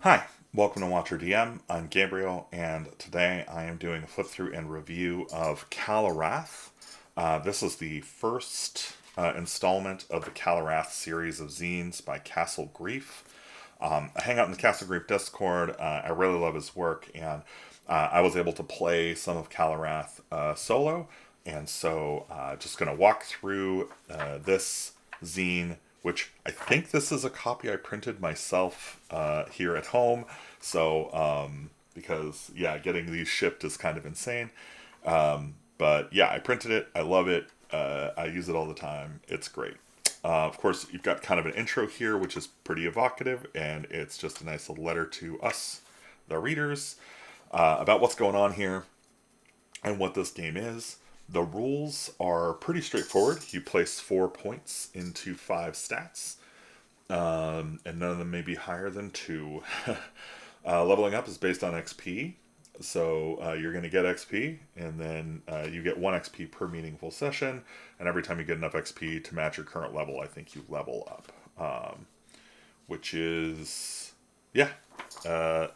Hi, welcome to Watcher DM. I'm Gabriel, and today I am doing a flip through and review of Kal Arath. This is the first installment of the Kal Arath series of zines by Castle Grief. I hang out in the Castle Grief Discord. I really love his work, and I was able to play some of Kal Arath solo, and so just going to walk through this zine, which I think this is a copy I printed myself here at home. So, because, yeah, getting these shipped is kind of insane. But yeah, I printed it. I love it. I use it all the time. It's great. Of course, you've got kind of an intro here, which is pretty evocative, and it's just a nice little letter to us, the readers, about what's going on here and what this game is. The rules are pretty straightforward. You place 4 points into 5 stats, and none of them may be higher than 2. Leveling up is based on XP, so you're going to get XP, and then you get 1 XP per meaningful session, and every time you get enough XP to match your current level, I think you level up, which is, yeah, kind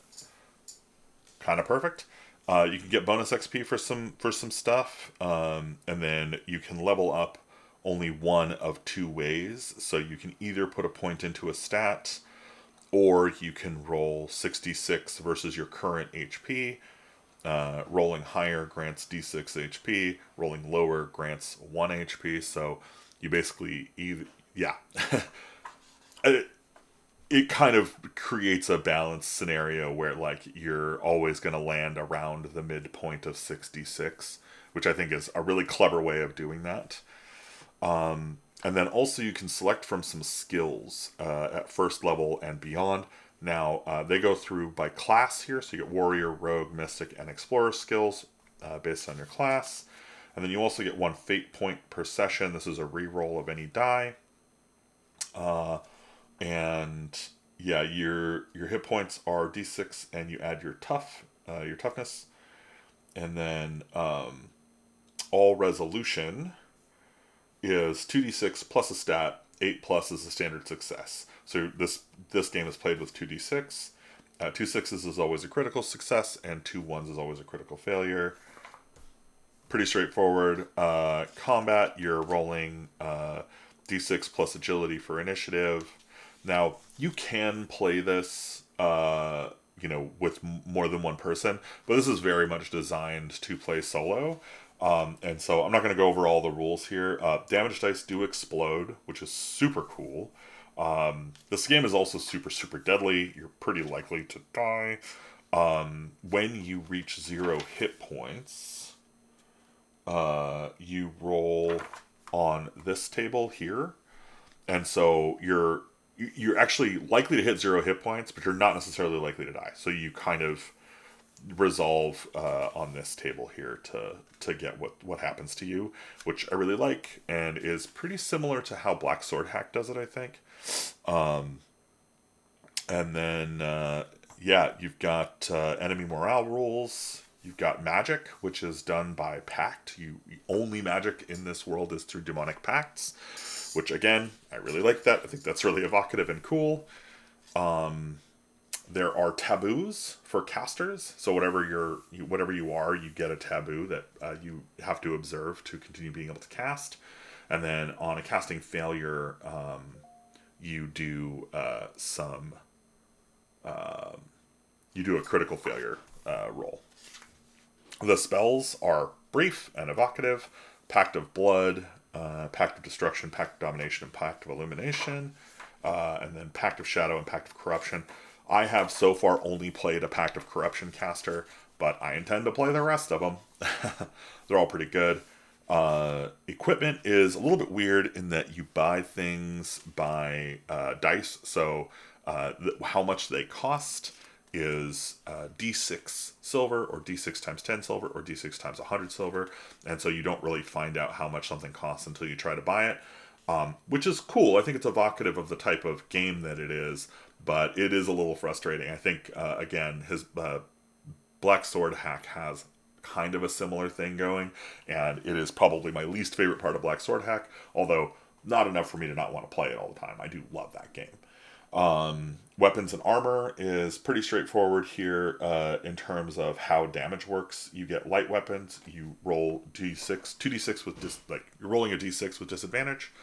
of perfect. You can get bonus XP for some stuff, and then you can level up only one of 2 ways. So you can either put a point into a stat, or you can roll 66 versus your current HP. Rolling higher grants D6 HP. Rolling lower grants 1 HP. So you basically either, yeah. It kind of creates a balanced scenario where like you're always going to land around the midpoint of 66, which I think is a really clever way of doing that. And then also you can select from some skills at first level and beyond. Now they go through by class here, so you get warrior, rogue, mystic, and explorer skills based on your class. And then you also get 1 fate point per session. This is a reroll of any die. And yeah, your hit points are d6, and you add your toughness, and then all resolution is 2d6 plus a stat. 8 plus is a standard success. So this game is played with 2d6. 2 sixes is always a critical success, and 2 ones is always a critical failure. Pretty straightforward. Combat, you're rolling d6 plus agility for initiative. Now, you can play this, with more than one person, but this is very much designed to play solo. And so I'm not going to go over all the rules here. Damage dice do explode, which is super cool. This game is also super, super deadly. You're pretty likely to die. When you reach 0 hit points, you roll on this table here. And so you're actually likely to hit 0 hit points, but you're not necessarily likely to die. So you kind of resolve on this table here to get what happens to you, which I really like, and is pretty similar to how Black Sword Hack does it, I think. And then, you've got enemy morale rules. You've got magic, which is done by pact. Only magic in this world is through demonic pacts, which again, I really like that. I think that's really evocative and cool. There are taboos for casters, so whatever you are, you get a taboo that you have to observe to continue being able to cast. And then on a casting failure, you do you do a critical failure roll. The spells are brief and evocative: Pact of Blood, Pact of Destruction, Pact of Domination, and Pact of Illumination, and then Pact of Shadow and Pact of Corruption. I have so far only played a Pact of Corruption caster, but I intend to play the rest of them. They're all pretty good. Equipment is a little bit weird in that you buy things by dice, so how much they cost is d6 silver, or d6 times 10 silver, or d6 times 100 silver, and so you don't really find out how much something costs until you try to buy it, which is cool. I think it's evocative of the type of game that it is, but it is a little frustrating. I think, again, his Black Sword Hack has kind of a similar thing going, and it is probably my least favorite part of Black Sword Hack, although not enough for me to not want to play it all the time. I do love that game. Weapons and armor is pretty straightforward here in terms of how damage works. You get light weapons, you roll d6, 2d6 with you're rolling a d6 with disadvantage.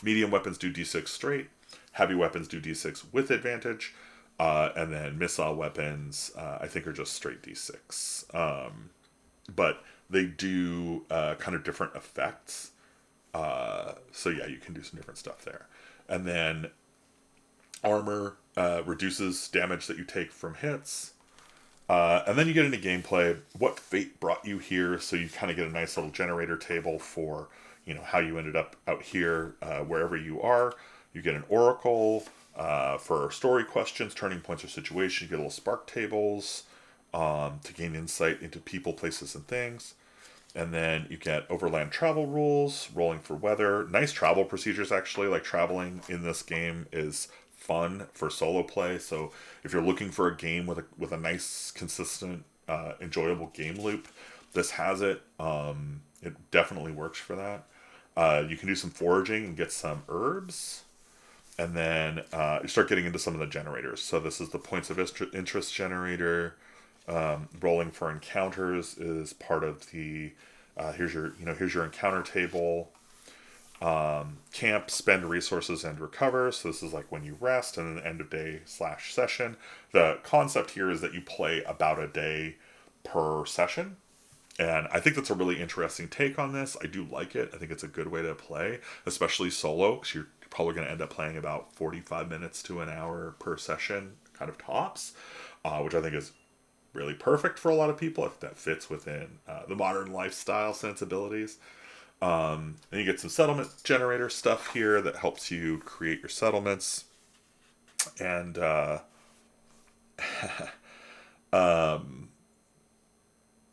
Medium weapons do d6 straight. Heavy weapons do d6 with advantage. And then missile weapons, I think, are just straight d6. But they do kind of different effects. So yeah, you can do some different stuff there. And then armor reduces damage that you take from hits. And then you get into gameplay. What fate brought you here? So you kind of get a nice little generator table for, how you ended up out here, wherever you are. You get an oracle for story questions, turning points, or situations. You get little spark tables to gain insight into people, places, and things. And then you get overland travel rules, rolling for weather. Nice travel procedures, actually. Like, traveling in this game is fun for solo play. So if you're looking for a game with a nice, consistent, enjoyable game loop, this has it. It definitely works for that. You can do some foraging and get some herbs. And then you start getting into some of the generators. So this is the points of interest generator. Rolling for encounters is part of the here's your encounter table. Camp, spend resources, and recover. So this is like when you rest, and then end of day / session. The concept here is that you play about a day per session, and I think that's a really interesting take on this. I do like it. I think it's a good way to play, especially solo, because you're probably going to end up playing about 45 minutes to an hour per session, kind of tops, which I think is really perfect for a lot of people if that fits within the modern lifestyle sensibilities. Then you get some settlement generator stuff here that helps you create your settlements. And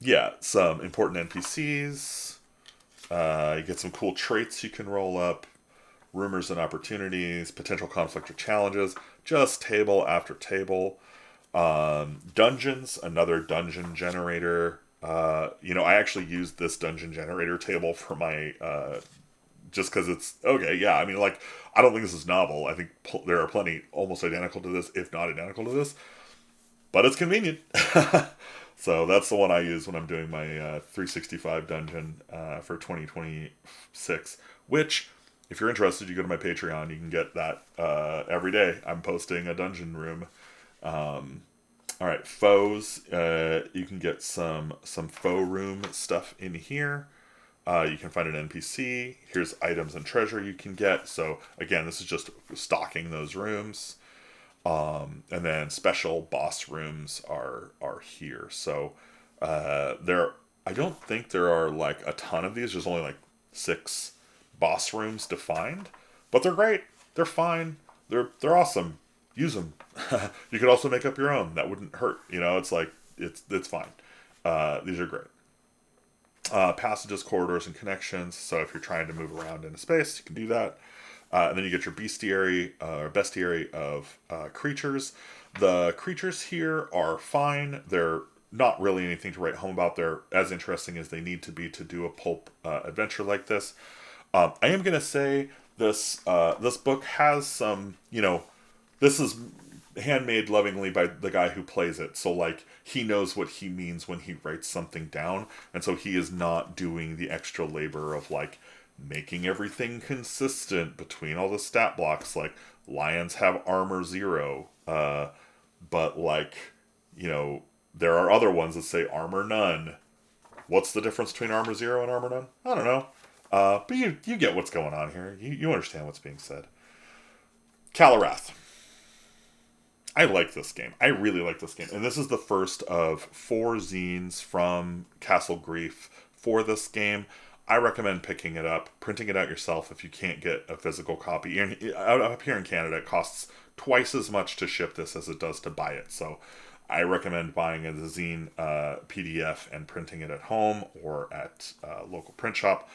yeah, some important NPCs. You get some cool traits you can roll up. Rumors and opportunities, potential conflict or challenges. Just table after table. Dungeons, another dungeon generator. I actually used this dungeon generator table for my, just because it's, okay, yeah, I mean, like, I don't think this is novel. I think there are plenty almost identical to this, if not identical to this, but it's convenient. So that's the one I use when I'm doing my 365 dungeon for 2026, which, if you're interested, you go to my Patreon, you can get that every day. I'm posting a dungeon room. All right, foes. You can get some foe room stuff in here. You can find an NPC. Here's items and treasure you can get. So again, this is just stocking those rooms. And then special boss rooms are here. So I don't think there are like a ton of these. There's only like 6 boss rooms defined, but they're great. They're fine. They're awesome. Use them. You could also make up your own. That wouldn't hurt. It's like it's fine. These are great. Passages, corridors, and connections. So if you're trying to move around in a space, you can do that. And then you get your bestiary or bestiary of creatures. The creatures here are fine. They're not really anything to write home about. They're as interesting as they need to be to do a pulp adventure like this. I am going to say this book has some, this is handmade lovingly by the guy who plays it. So, like, he knows what he means when he writes something down. And so he is not doing the extra labor of, like, making everything consistent between all the stat blocks. Like, lions have armor 0. But, like, there are other ones that say armor none. What's the difference between armor 0 and armor none? I don't know. But you get what's going on here. You understand what's being said. Kal Arath. I like this game. I really like this game. And this is the first of 4 zines from Castle Grief for this game. I recommend picking it up, printing it out yourself if you can't get a physical copy. Up here in Canada, it costs twice as much to ship this as it does to buy it. So I recommend buying a zine PDF and printing it at home or at a local print shop.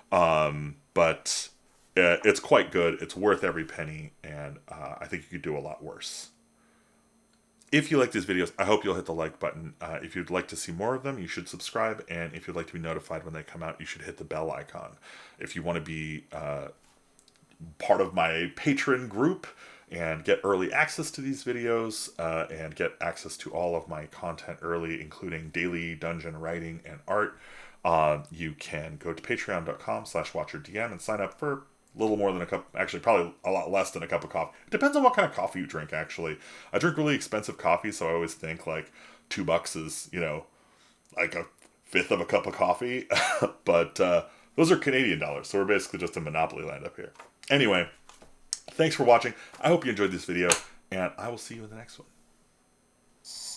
But it's quite good. It's worth every penny, and I think you could do a lot worse. If you like these videos, I hope you'll hit the like button. If you'd like to see more of them, you should subscribe. And if you'd like to be notified when they come out, you should hit the bell icon. If you want to be part of my patron group, and get early access to these videos and get access to all of my content early, including daily dungeon writing and art, you can go to patreon.com/watcherdm and sign up for a little more than a cup, actually probably a lot less than a cup of coffee. It depends on what kind of coffee you drink, actually. I drink really expensive coffee, so I always think like $2 is, like a fifth of a cup of coffee. But those are Canadian dollars, so we're basically just in Monopoly land up here. Anyway, thanks for watching. I hope you enjoyed this video, and I will see you in the next one.